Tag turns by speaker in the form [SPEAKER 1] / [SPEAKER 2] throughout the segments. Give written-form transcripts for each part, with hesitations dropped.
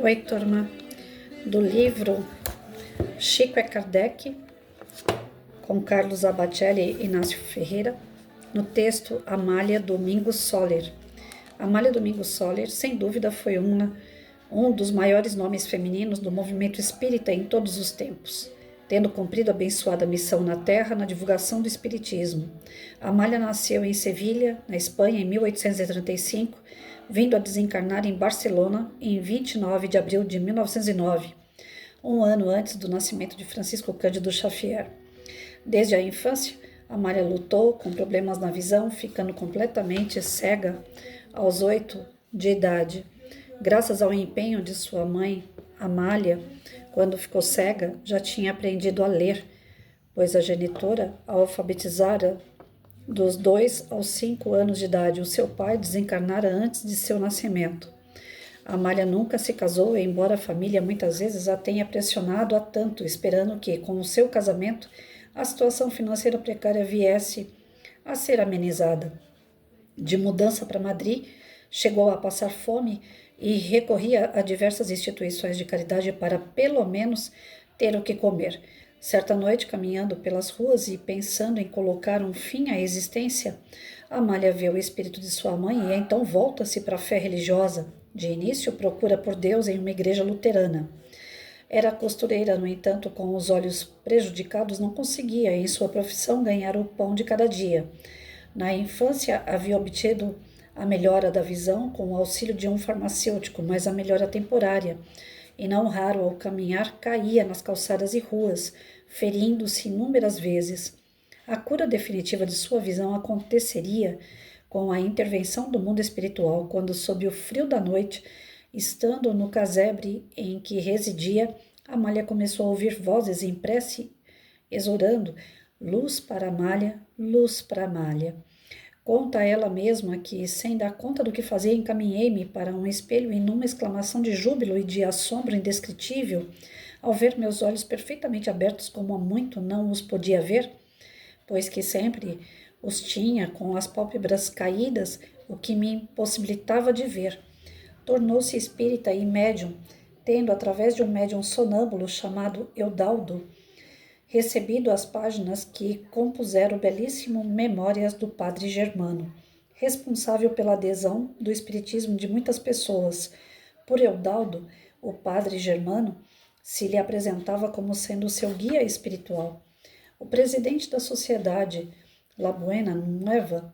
[SPEAKER 1] Oi, turma, do livro Chico é Kardec, com Carlos Abatelli e Inácio Ferreira, no texto Amália Domingos Soler. Amália Domingos Soler, sem dúvida, foi um dos maiores nomes femininos do movimento espírita em todos os tempos, tendo cumprido a abençoada missão na Terra na divulgação do espiritismo. Amália nasceu em Sevilha, na Espanha, em 1835, vindo a desencarnar em Barcelona em 29 de abril de 1909, um ano antes do nascimento de Francisco Cândido Xavier. Desde a infância, Amália lutou com problemas na visão, ficando completamente cega aos 8 de idade. Graças ao empenho de sua mãe, Amália, quando ficou cega, já tinha aprendido a ler, pois a genitora a alfabetizara dos 2 aos 5 anos de idade. O seu pai desencarnara antes de seu nascimento. Amália nunca se casou, embora a família muitas vezes a tenha pressionado a tanto, esperando que, com o seu casamento, a situação financeira precária viesse a ser amenizada. De mudança para Madrid, chegou a passar fome e recorria a diversas instituições de caridade para, pelo menos, ter o que comer. Certa noite, caminhando pelas ruas e pensando em colocar um fim à existência, Amália vê o espírito de sua mãe e então volta-se para a fé religiosa. De início, procura por Deus em uma igreja luterana. Era costureira, no entanto, com os olhos prejudicados, não conseguia, em sua profissão, ganhar o pão de cada dia. Na infância, havia obtido a melhora da visão com o auxílio de um farmacêutico, mas a melhora temporária, e não raro, ao caminhar, caía nas calçadas e ruas, ferindo-se inúmeras vezes. A cura definitiva de sua visão aconteceria com a intervenção do mundo espiritual, quando, sob o frio da noite, estando no casebre em que residia, Amália começou a ouvir vozes em prece, exorando: luz para Amália, luz para Amália. Conta ela mesma que, sem dar conta do que fazia, encaminhei-me para um espelho e, numa exclamação de júbilo e de assombro indescritível, ao ver meus olhos perfeitamente abertos como há muito não os podia ver, pois que sempre os tinha com as pálpebras caídas, o que me impossibilitava de ver. Tornou-se espírita e médium, tendo, através de um médium sonâmbulo chamado Eudaldo, recebido as páginas que compuseram o belíssimo Memórias do Padre Germano, responsável pela adesão do espiritismo de muitas pessoas. Por Eudaldo, o Padre Germano se lhe apresentava como sendo seu guia espiritual. O presidente da sociedade La Buena Nueva,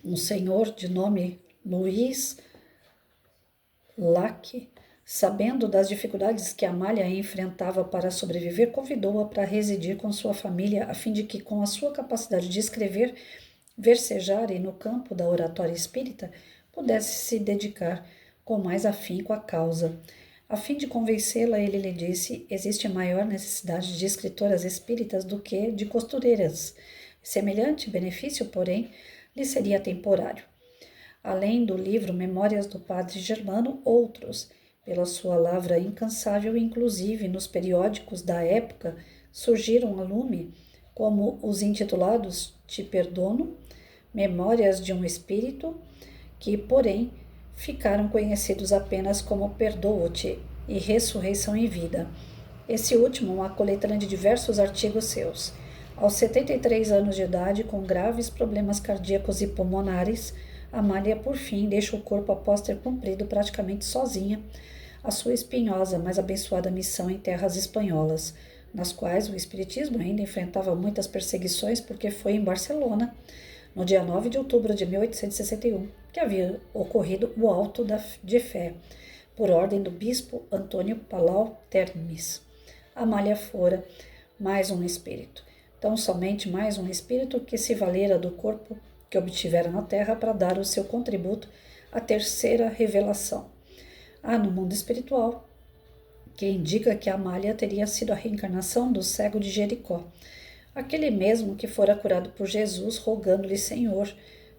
[SPEAKER 1] um senhor de nome Luiz Laque, sabendo das dificuldades que Amália enfrentava para sobreviver, convidou-a para residir com sua família, a fim de que, com a sua capacidade de escrever, versejar e no campo da oratória espírita, pudesse se dedicar com mais afinco à causa. A fim de convencê-la, ele lhe disse: existe maior necessidade de escritoras espíritas do que de costureiras. Semelhante benefício, porém, lhe seria temporário. Além do livro Memórias do Padre Germano, outros, pela sua lavra incansável, inclusive nos periódicos da época, surgiram a lume, como os intitulados Te Perdono, Memórias de um Espírito, que, porém, ficaram conhecidos apenas como Perdoo-te e Ressurreição em Vida. Esse último, uma coletânea de diversos artigos seus. Aos 73 anos de idade, com graves problemas cardíacos e pulmonares, Amália, por fim, deixa o corpo após ter cumprido praticamente sozinha a sua espinhosa, mas abençoada missão em terras espanholas, nas quais o espiritismo ainda enfrentava muitas perseguições, porque foi em Barcelona, no dia 9 de outubro de 1861, que havia ocorrido o Auto de Fé, por ordem do bispo Antônio Palau Termes. Amália fora mais um espírito, tão somente mais um espírito que se valera do corpo que obtivera na terra para dar o seu contributo à terceira revelação. Há no mundo espiritual que indica que Amália teria sido a reencarnação do cego de Jericó, aquele mesmo que fora curado por Jesus, rogando-lhe: Senhor,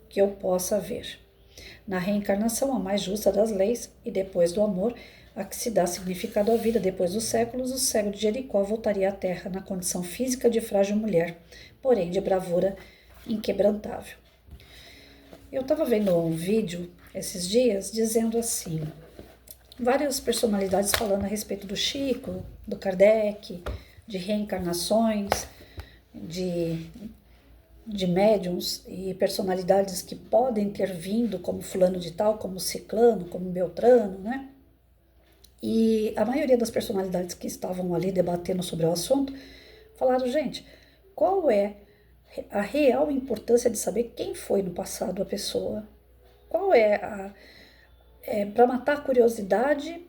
[SPEAKER 1] que eu possa ver. Na reencarnação, a mais justa das leis, e depois do amor, a que se dá significado à vida depois dos séculos, o cego de Jericó voltaria à terra na condição física de frágil mulher, porém de bravura inquebrantável. Eu estava vendo um vídeo esses dias dizendo assim: várias personalidades falando a respeito do Chico, do Kardec, de reencarnações, de, de médiums e personalidades que podem ter vindo como fulano de tal, como ciclano, como beltrano, né? E a maioria das personalidades que estavam ali debatendo sobre o assunto falaram, gente, qual é a real importância de saber quem foi no passado a pessoa? Qual para matar a curiosidade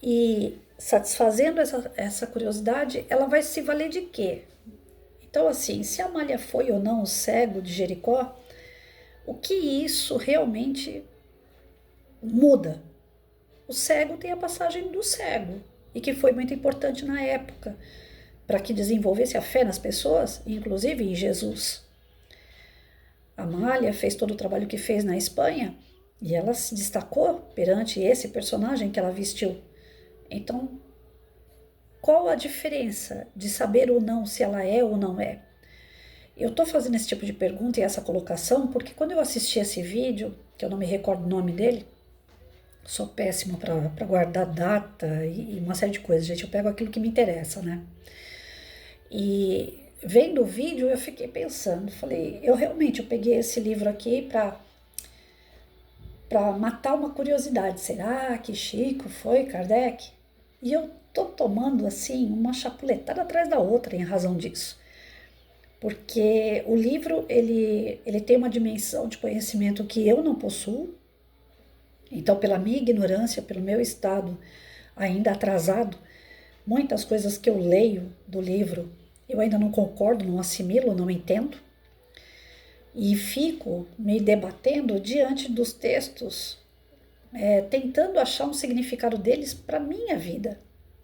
[SPEAKER 1] e satisfazendo essa curiosidade, ela vai se valer de quê? Então, assim, se a Amália foi ou não o cego de Jericó, o que isso realmente muda? O cego tem a passagem do cego, e que foi muito importante na época, para que desenvolvesse a fé nas pessoas, inclusive em Jesus. A Amália fez todo o trabalho que fez na Espanha, e ela se destacou perante esse personagem que ela vestiu. Então, qual a diferença de saber ou não se ela é ou não é? Eu tô fazendo esse tipo de pergunta e essa colocação porque quando eu assisti esse vídeo, que eu não me recordo o nome dele, sou péssima para guardar data e uma série de coisas, gente. Eu pego aquilo que me interessa, né? E vendo o vídeo, eu fiquei pensando, falei, eu peguei esse livro aqui para matar uma curiosidade. Será que Chico foi Kardec? E eu tô tomando assim uma chapuletada atrás da outra em razão disso. Porque o livro ele tem uma dimensão de conhecimento que eu não possuo. Então, pela minha ignorância, pelo meu estado ainda atrasado, muitas coisas que eu leio do livro eu ainda não concordo, não assimilo, não entendo. E fico me debatendo diante dos textos, tentando achar um significado deles para a minha vida.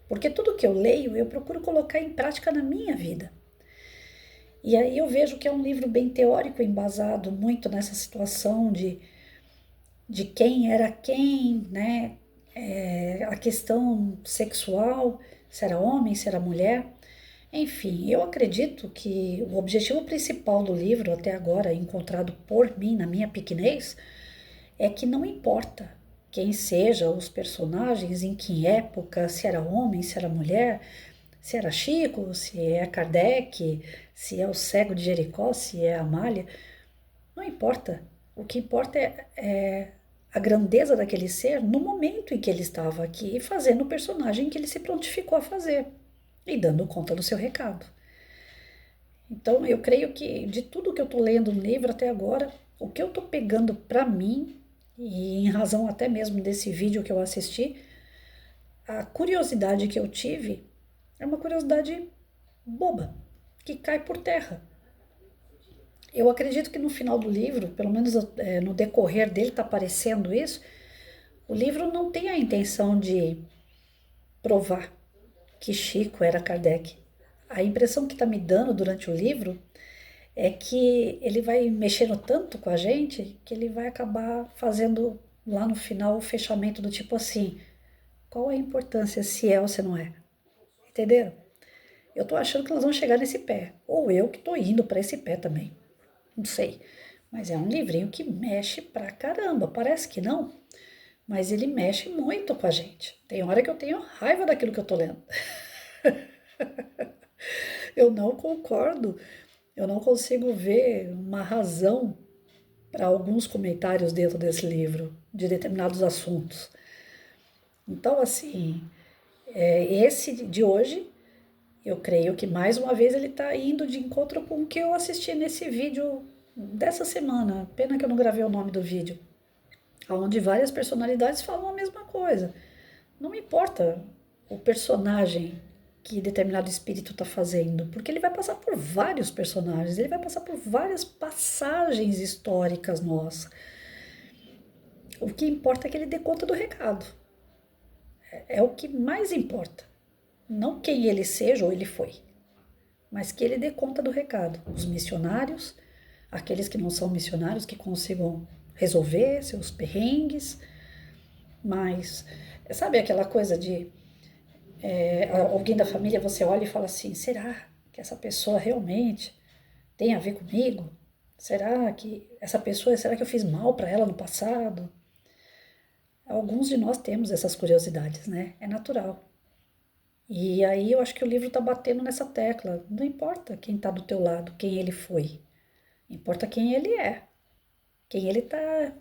[SPEAKER 1] Porque tudo que eu leio eu procuro colocar em prática na minha vida. E aí eu vejo que é um livro bem teórico, embasado muito nessa situação de quem era quem, né? A questão sexual, se era homem, se era mulher. Enfim, eu acredito que o objetivo principal do livro, até agora encontrado por mim na minha pequenez, é que não importa quem sejam os personagens, em que época, se era homem, se era mulher, se era Chico, se é Kardec, se é o cego de Jericó, se é Amália, não importa. O que importa é a grandeza daquele ser no momento em que ele estava aqui, fazendo o personagem que ele se prontificou a fazer e dando conta do seu recado. Então, eu creio que de tudo que eu estou lendo no livro até agora, o que eu estou pegando para mim, e em razão até mesmo desse vídeo que eu assisti, a curiosidade que eu tive é uma curiosidade boba, que cai por terra. Eu acredito que no final do livro, pelo menos no decorrer dele está aparecendo isso, o livro não tem a intenção de provar que Chico era Kardec. A impressão que está me dando durante o livro é que ele vai mexendo tanto com a gente que ele vai acabar fazendo lá no final o fechamento do tipo assim, qual é a importância se é ou se não é? Entenderam? Eu tô achando que nós vamos chegar nesse pé, ou eu que tô indo para esse pé também. Não sei, mas é um livrinho que mexe pra caramba, parece que não, mas ele mexe muito com a gente. Tem hora que eu tenho raiva daquilo que eu tô lendo. Eu não concordo, eu não consigo ver uma razão para alguns comentários dentro desse livro, de determinados assuntos. Então, assim, esse de hoje, eu creio que mais uma vez ele está indo de encontro com o que eu assisti nesse vídeo dessa semana. Pena que eu não gravei o nome do vídeo, onde várias personalidades falam a mesma coisa. Não me importa o personagem que determinado espírito está fazendo, porque ele vai passar por vários personagens, ele vai passar por várias passagens históricas nossas. O que importa é que ele dê conta do recado. É o que mais importa. Não quem ele seja ou ele foi, mas que ele dê conta do recado. Os missionários, aqueles que não são missionários, que consigam resolver seus perrengues, mas sabe aquela coisa de alguém da família você olha e fala assim, será que essa pessoa realmente tem a ver comigo? Será que essa pessoa, será que eu fiz mal para ela no passado? Alguns de nós temos essas curiosidades, né? É natural. E aí eu acho que o livro está batendo nessa tecla. Não importa quem está do teu lado, quem ele foi. Importa quem ele é. Quem ele está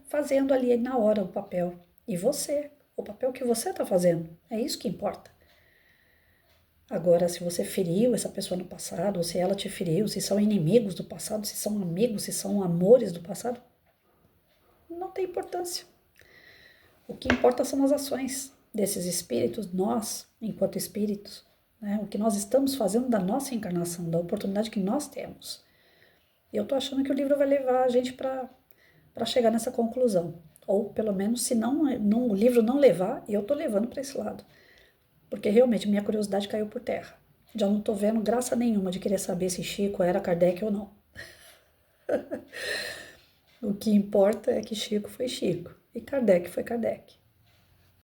[SPEAKER 1] fazendo ali na hora o papel. E você. O papel que você está fazendo. É isso que importa. Agora, se você feriu essa pessoa no passado, ou se ela te feriu, se são inimigos do passado, se são amigos, se são amores do passado, não tem importância. O que importa são as ações desses espíritos, nós, enquanto espíritos, né? O que nós estamos fazendo da nossa encarnação, da oportunidade que nós temos. E eu tô achando que o livro vai levar a gente para chegar nessa conclusão. Ou pelo menos, se não o livro não levar, eu tô levando para esse lado. Porque realmente minha curiosidade caiu por terra. Já não tô vendo graça nenhuma de querer saber se Chico era Kardec ou não. O que importa é que Chico foi Chico e Kardec foi Kardec.